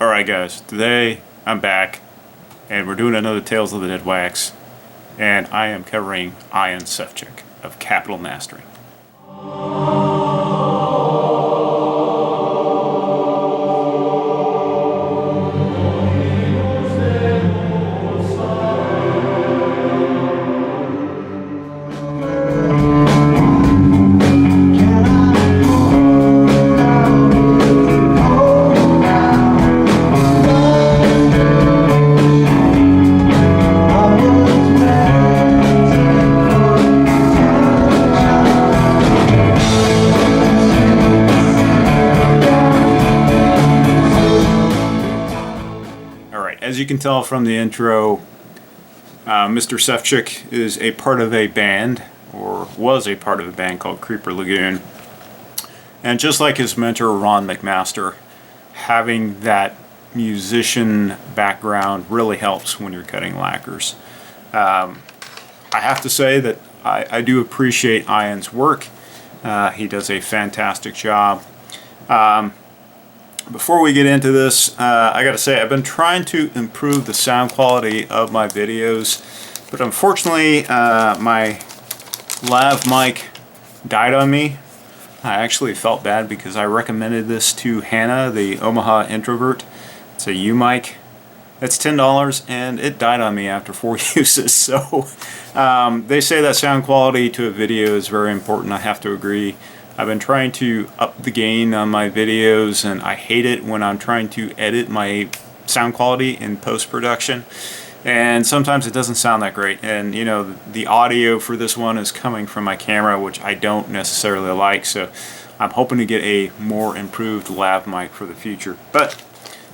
Alright guys, today I'm back and we're doing another Tales of the Deadwax, and I am covering Ian Sefchick of Capital Mastering. As you can tell from the intro, Mr. Sefchick is a part of a band, or was a part of a band called Creeper Lagoon. And just like his mentor Ron McMaster, having that musician background really helps when you're cutting lacquers. I have to say that I do appreciate Ian's work. He does a fantastic job. Before we get into this, I gotta say I've been trying to improve the sound quality of my videos, but unfortunately my lav mic died on me. I actually felt bad because I recommended this to Hannah, the Omaha introvert. It's a U mic. It's $10 and it died on me after 4 uses. So they say that sound quality to a video is very important. I have to agree. I've been trying to up the gain on my videos, and I hate it when I'm trying to edit my sound quality in post-production, and sometimes it doesn't sound that great. And you know, the audio for this one is coming from my camera, which I don't necessarily like, so I'm hoping to get a more improved lav mic for the future. But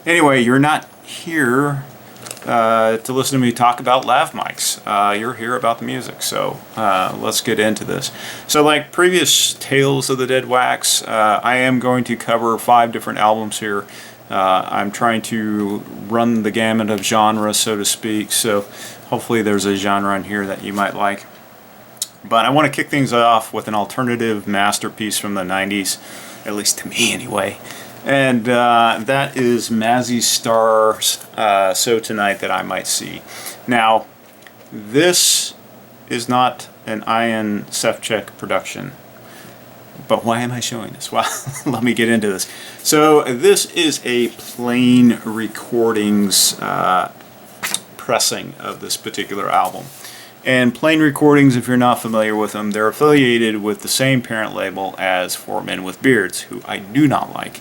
anyway, you're not here to listen to me talk about lav mics. You're here about the music, so let's get into this. So like previous Tales of the Deadwax, I am going to cover 5 different albums here. I'm trying to run the gamut of genres, so to speak, so hopefully there's a genre in here that you might like. But I want to kick things off with an alternative masterpiece from the 90s, at least to me anyway. And that is Mazzy Star's So Tonight That I Might See. Now, this is not an Ian Sefchick production. But why am I showing this? Well, let me get into this. So this is a Plain Recordings pressing of this particular album. And Plain Recordings, if you're not familiar with them, they're affiliated with the same parent label as Four Men with Beards, who I do not like.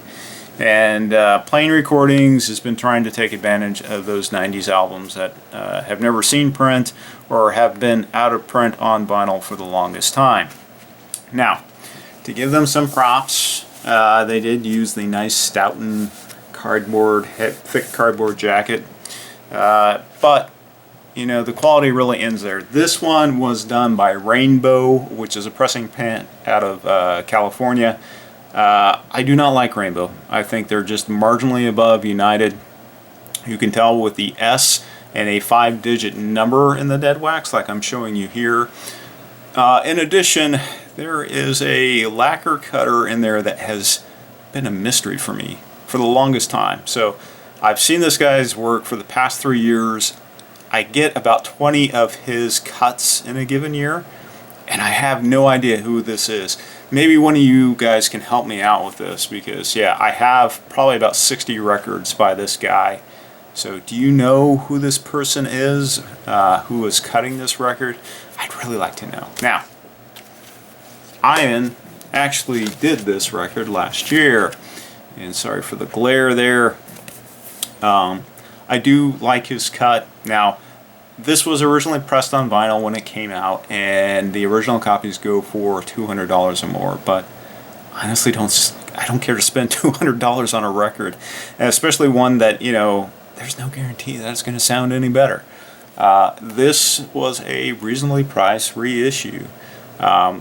And Plain Recordings has been trying to take advantage of those 90s albums that have never seen print or have been out of print on vinyl for the longest time. Now, to give them some props, they did use the nice Stoughton cardboard, thick cardboard jacket. But, you know, the quality really ends there. This one was done by Rainbow, which is a pressing plant out of California. I do not like Rainbow. I think they're just marginally above United. You can tell with the S and a 5-digit number in the Deadwax, like I'm showing you here. In addition, there is a lacquer cutter in there that has been a mystery for me for the longest time. So I've seen this guy's work for the past 3 years. I get about 20 of his cuts in a given year, and I have no idea who this is. Maybe one of you guys can help me out with this, because yeah, I have probably about 60 records by this guy. So do you know who this person is, who is cutting this record? I'd really like to know. Now, Ian actually did this record last year, and sorry for the glare there. I do like his cut. Now, this was originally pressed on vinyl when it came out, and the original copies go for $200 or more, but honestly I don't care to spend $200 on a record, and especially one that, you know, there's no guarantee that it's going to sound any better. This was a reasonably priced reissue.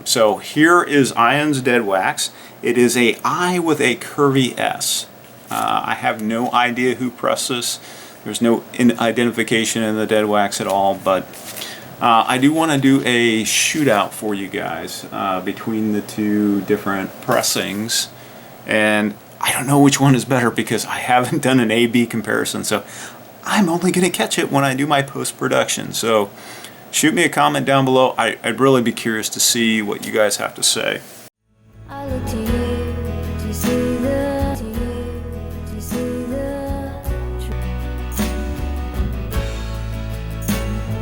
So here is Ian's Deadwax. It is a I with a curvy S. I have no idea who pressed this. There's no identification in the Deadwax at all, but I do want to do a shootout for you guys between the two different pressings, and I don't know which one is better because I haven't done an A-B comparison, so I'm only going to catch it when I do my post-production. So shoot me a comment down below. I'd really be curious to see what you guys have to say. I look to you to see the truth.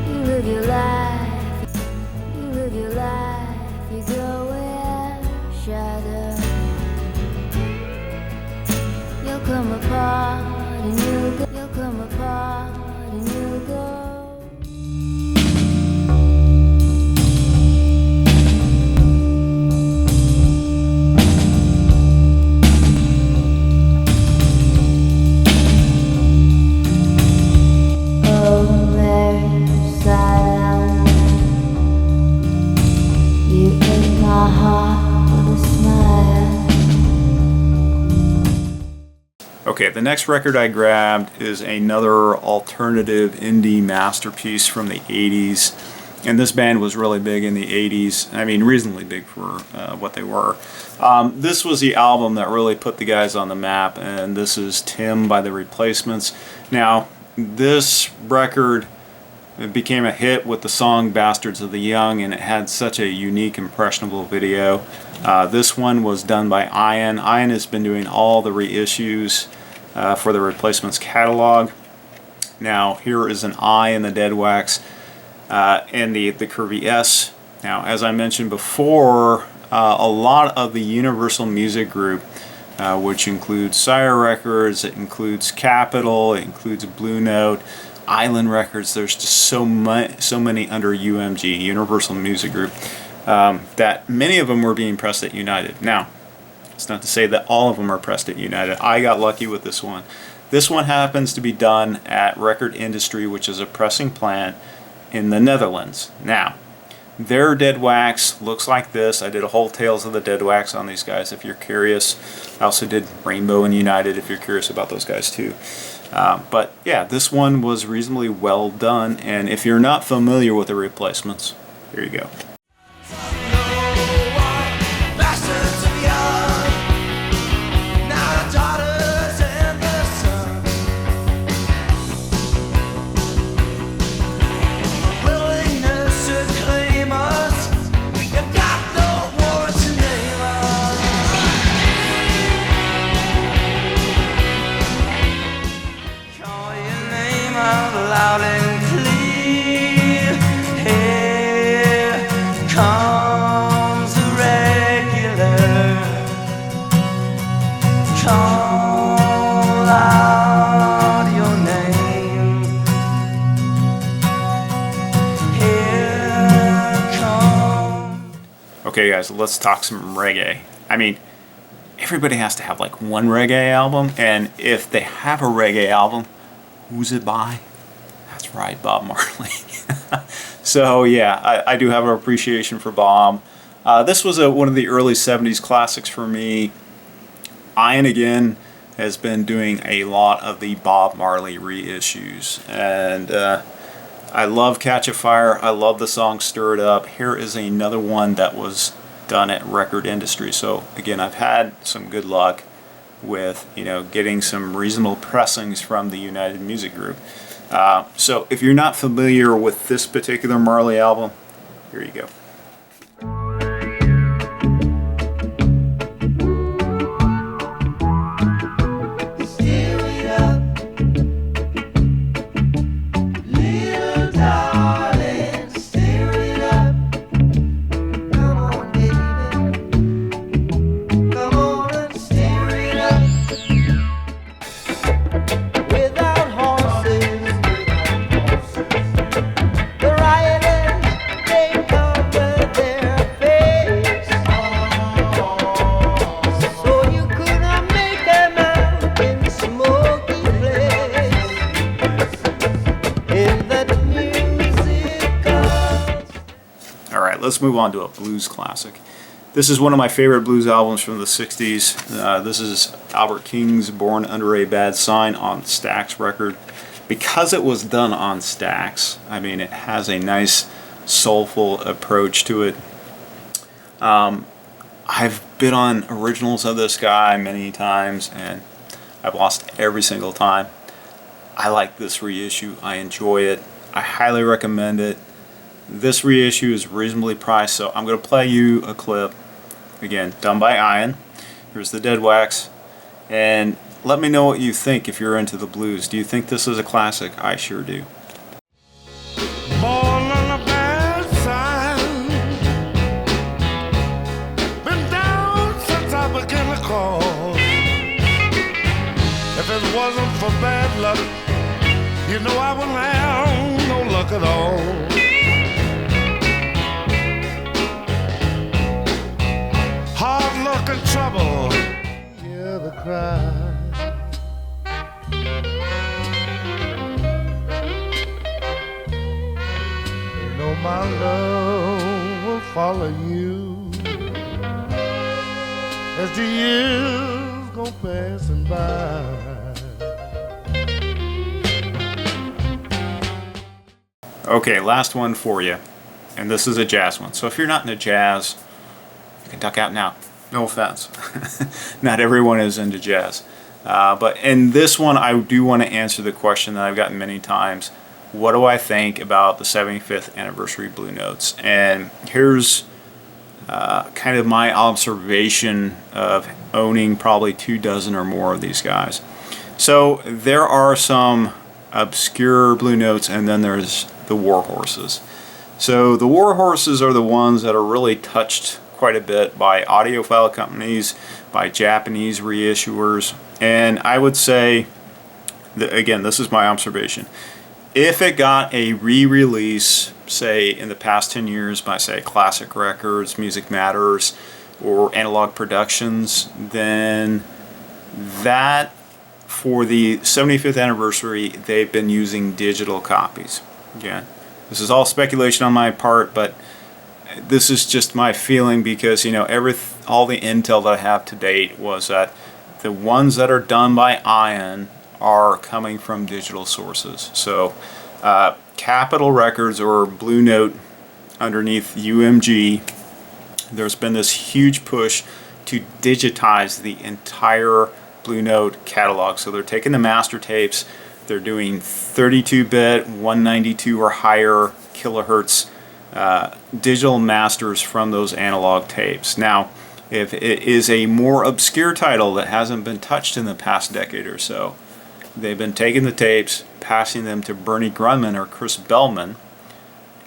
You live your life, you go where shadow. You'll come apart and you'll come apart and you'll go. Okay, the next record I grabbed is another alternative indie masterpiece from the 80s. And this band was really big in the 80s. I mean, reasonably big for what they were. This was the album that really put the guys on the map, and this is Tim by The Replacements. Now, this record became a hit with the song Bastards of the Young, and it had such a unique, impressionable video. This one was done by Ian. Ian has been doing all the reissues for the Replacements catalog. Now here is an I in the Deadwax and the Curvy S. Now, as I mentioned before, a lot of the Universal Music Group, which includes Sire Records, it includes Capitol, it includes Blue Note, Island Records, there's just so many under UMG, Universal Music Group, that many of them were being pressed at United. Now, it's not to say that all of them are pressed at United. I got lucky with this one. This one happens to be done at Record Industry, which is a pressing plant in the Netherlands. Now, their Deadwax looks like this. I did a whole Tales of the Deadwax on these guys if you're curious. I also did Rainbow and United if you're curious about those guys too. But yeah, this one was reasonably well done, and if you're not familiar with the Replacements, here you go. Loud and clear, here comes the regular. Call out your name. Here comes. Okay guys, let's talk some reggae. I mean, everybody has to have like one reggae album, and if they have a reggae album, who's it by? That's right, Bob Marley. So yeah, I do have an appreciation for Bob. This was one of the early 70s classics for me. Ian again has been doing a lot of the Bob Marley reissues, and I love Catch a Fire. I love the song Stir It Up. Here is another one that was done at Record Industry. So again, I've had some good luck with, you know, getting some reasonable pressings from the United Music Group. So if you're not familiar with this particular Marley album, here you go. Let's move on to a blues classic. This is one of my favorite blues albums from the 60s. This is Albert King's Born Under a Bad Sign on Stax record. Because it was done on Stax, I mean, it has a nice soulful approach to it. I've bid on originals of this guy many times and I've lost every single time. I like this reissue. I enjoy it. I highly recommend it. This reissue is reasonably priced, so I'm going to play you a clip. Again, done by Ian. Here's the Deadwax. And let me know what you think if you're into the blues. Do you think this is a classic? I sure do. Born on a bad sign. Been down since I began to crawl. If it wasn't for bad luck, you know I wouldn't have no luck at all. Hard luck and trouble. Hear the cry. You know my love will follow you as the years go passing by. Okay, last one for you. And this is a jazz one. So if you're not into jazz, you can duck out now. No offense. Not everyone is into jazz. But in this one, I do want to answer the question that I've gotten many times. What do I think about the 75th anniversary Blue Notes? And here's kind of my observation of owning probably 24 or more of these guys. So there are some obscure Blue Notes, and then there's the War Horses. So the War Horses are the ones that are really touched quite a bit by audiophile companies, by Japanese reissuers, and I would say, again, this is my observation, if it got a re-release, say in the past 10 years by, say, Classic Records, Music Matters, or Analog Productions, then that, for the 75th anniversary, they've been using digital copies. Again, this is all speculation on my part, but this is just my feeling because, you know, all the intel that I have to date was that the ones that are done by Ian are coming from digital sources. So Capitol Records or Blue Note underneath UMG, there's been this huge push to digitize the entire Blue Note catalog. So they're taking the master tapes, they're doing 32-bit, 192 or higher kilohertz digital masters from those analog tapes. Now, if it is a more obscure title that hasn't been touched in the past decade or so, they've been taking the tapes, passing them to Bernie Grunman or Chris Bellman,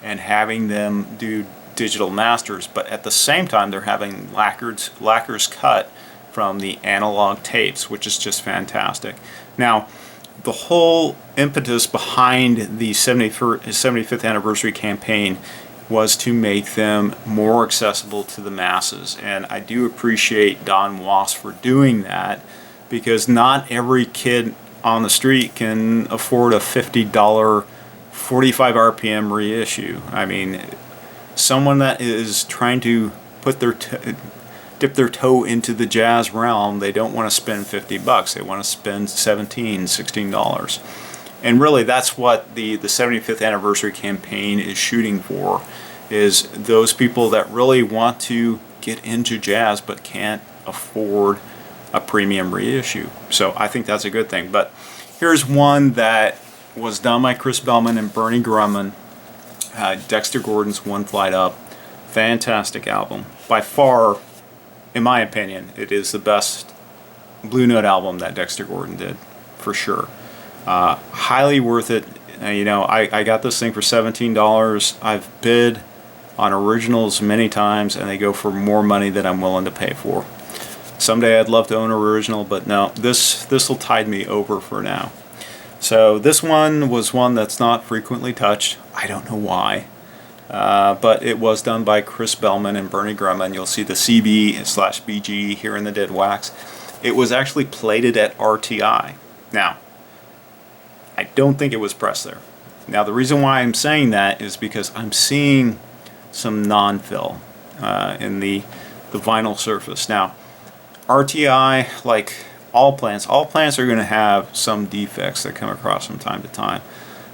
and having them do digital masters. But at the same time, they're having lacquers cut from the analog tapes, which is just fantastic. Now, the whole impetus behind the 75th anniversary campaign was to make them more accessible to the masses. And I do appreciate Don Was for doing that, because not every kid on the street can afford a $50 45 RPM reissue. I mean, someone that is trying to put dip their toe into the jazz realm, they don't want to spend $50. They want to spend $17, $16. And really, that's what the 75th anniversary campaign is shooting for, is those people that really want to get into jazz but can't afford a premium reissue. So I think that's a good thing. But here's one that was done by Chris Bellman and Bernie Grunman, Dexter Gordon's One Flight Up. Fantastic album. By far, in my opinion, it is the best Blue Note album that Dexter Gordon did, for sure. Highly worth it. You know, I got this thing for $17. I've bid on originals many times, and they go for more money than I'm willing to pay for. Someday I'd love to own an original, but no, this will tide me over for now. So this one was one that's not frequently touched. I don't know why. But it was done by Chris Bellman and Bernie Grunman. You'll see the CB/BG here in the Deadwax. It was actually plated at RTI. Now, I don't think it was pressed there. Now, the reason why I'm saying that is because I'm seeing some non-fill in the vinyl surface. Now, RTI, like all plants are going to have some defects that come across from time to time.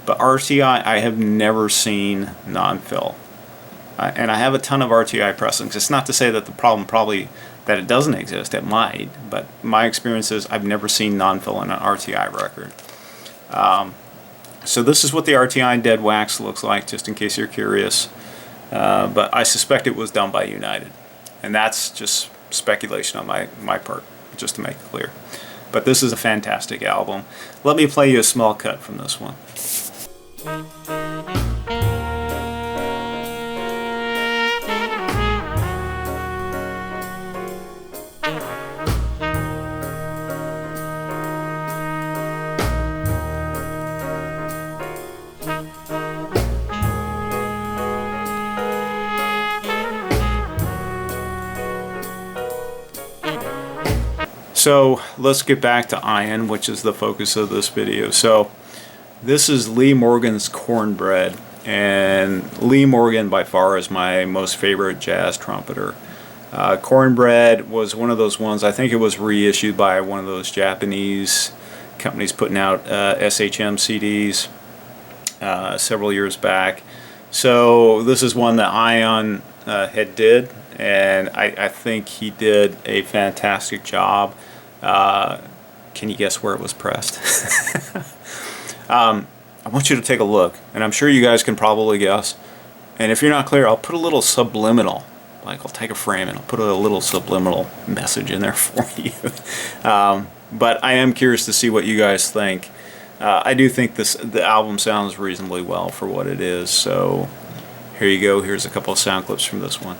But RTI, I have never seen non-fill. and I have a ton of RTI pressings. It's not to say that the problem probably that it doesn't exist. It might, but my experience is I've never seen non-fill in an RTI record. So this is what the RTI Deadwax looks like, just in case you're curious. But I suspect it was done by United, and that's just speculation on my part, just to make it clear. But this is a fantastic album. Let me play you a small cut from this one. So let's get back to Iron, which is the focus of this video. So this is Lee Morgan's Cornbread, and Lee Morgan by far is my most favorite jazz trumpeter. Cornbread was one of those ones, I think it was reissued by one of those Japanese companies putting out SHM CDs several years back. So this is one that Ion had did, and I think he did a fantastic job. Can you guess where it was pressed? I want you to take a look, and I'm sure you guys can probably guess. And if you're not clear, I'll put a little subliminal, like I'll take a frame and I'll put a little subliminal message in there for you. But I am curious to see what you guys think. I do think the album sounds reasonably well for what it is, so here you go. Here's a couple of sound clips from this one.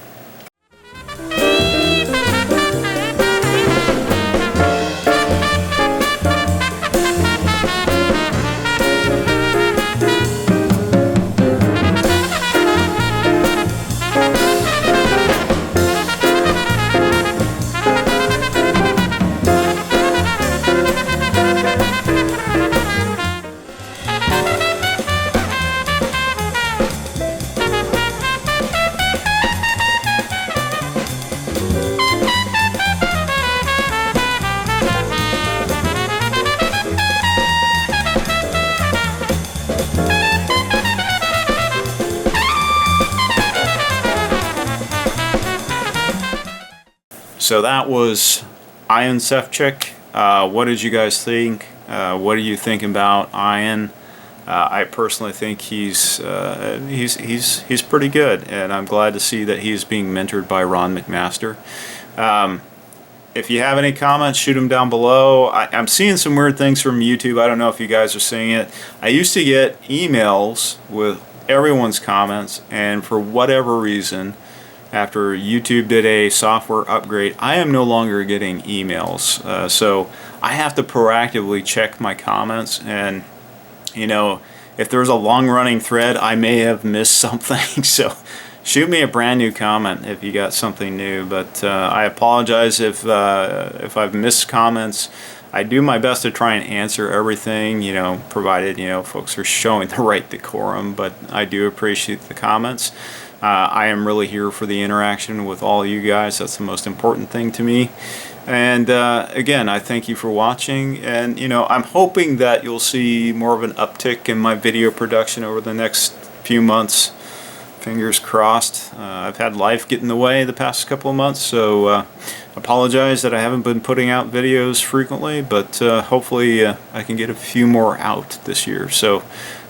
So that was Ian Sefchick. What did you guys think? What are you thinking about Ian? I personally think he's pretty good, and I'm glad to see that he's being mentored by Ron McMaster. If you have any comments, shoot them down below. I'm seeing some weird things from YouTube. I don't know if you guys are seeing it. I used to get emails with everyone's comments, and for whatever reason, after YouTube did a software upgrade, I am no longer getting emails. So I have to proactively check my comments, and you know, if there's a long-running thread, I may have missed something. So shoot me a brand new comment if you got something new. But I apologize if I've missed comments. I do my best to try and answer everything, you know, provided, you know, folks are showing the right decorum. But I do appreciate the comments. I am really here for the interaction with all you guys. That's the most important thing to me. And again, I thank you for watching. And you know, I'm hoping that you'll see more of an uptick in my video production over the next few months. Fingers crossed. I've had life get in the way the past couple of months, so apologize that I haven't been putting out videos frequently, but hopefully I can get a few more out this year. So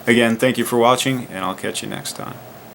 again, thank you for watching, and I'll catch you next time.